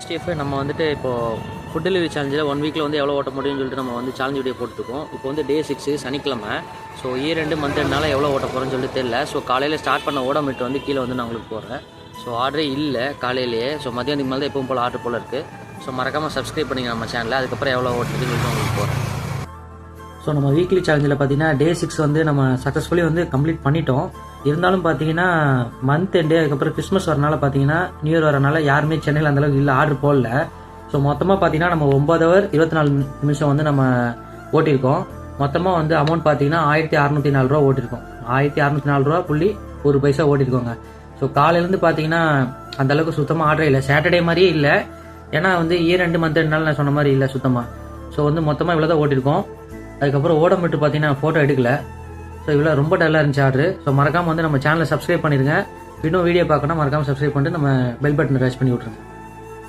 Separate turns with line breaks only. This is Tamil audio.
ஸ்டேஃப் நம்ம வந்துட்டு இப்போது ஃபுட் டெலிவரி சேலஞ்சில் 1 வீக்கில் வந்து எவ்வளோ ஓட்ட முடியும்னு சொல்லிட்டு நம்ம வந்து சேலஞ்ச் வீடியோ போட்டுருக்கோம். இப்போ வந்து டே 6 சனிக்கிழமை. ஸோ இயர் 2 மந்த் 2 எவ்வளோ ஓட்ட போகிறோன்னு சொல்லிட்டு தெரியல. ஸோ காலையில் ஸ்டார்ட் பண்ண ஓடமிட்டு வந்து கீழே வந்து நான் உங்களுக்கு போடுறேன். ஸோ ஆர்டரே இல்லை காலையிலேயே. ஸோ மதியானத்துக்கு மேலே தான் எப்பவும் போல் ஆர்டர் போல் இருக்குது. ஸோ மறக்காமல் சப்ஸ்கிரைப் பண்ணிங்க நம்ம சேனலில். அதுக்கப்புறம் எவ்வளோ ஓட்டுறதுன்னு சொல்லிட்டு உங்களுக்கு போகிறேன். ஸோ நம்ம வீக்லி சேலஞ்சில் பார்த்தீங்கன்னா டே 6 வந்து நம்ம சக்ஸஸ்ஃபுல்லி வந்து கம்ப்ளீட் பண்ணிட்டோம். இருந்தாலும் பார்த்தீங்கன்னா மந்த் எண்டு அதுக்கப்புறம் கிறிஸ்மஸ் வரனால பார்த்தீங்கன்னா நியூ இயர் வரனால யாருமே சென்னையில் அந்தளவுக்கு இல்லை, ஆர்டர் போடல. ஸோ மொத்தமாக பார்த்தீங்கன்னா நம்ம 9 ஹவர் 24 நிமிஷம் வந்து நம்ம ஓட்டியிருக்கோம். மொத்தமாக வந்து அமௌண்ட் பார்த்தீங்கன்னா 1604 ரூபா ஓட்டியிருக்கோம். 1604 ரூபா புள்ளி 1 பைசா ஓட்டியிருக்கோங்க. ஸோ காலையிலேருந்து பார்த்தீங்கன்னா அந்தளவுக்கு சுத்தமாக ஆர்டரே இல்லை, சாட்டர்டே மாதிரியே இல்லை. ஏன்னா வந்து இயர் 2 மந்த் 2 நான் சொன்ன மாதிரி இல்லை சுத்தமாக. ஸோ வந்து மொத்தமாக இவ்வளோ தான் ஓட்டியிருக்கோம். அதுக்கப்புறம் ஓடமிட்டு பார்த்தீங்கன்னா ஃபோட்டோ எடுக்கல. ஸோ இவ்வளோ ரொம்ப டல்லாக இருந்துச்சு ஆர்டர். ஸோ மறக்காமல் வந்து நம்ம சேனலை சப்ஸ்கிரைப் பண்ணிடுங்க. இன்னும் வீடியோ பார்க்கணும் மறக்காமல் சப்ஸ்கிரைப் பண்ணிட்டு நம்ம பெல் பட்டனை ரஷ் பண்ணி விட்ருங்க.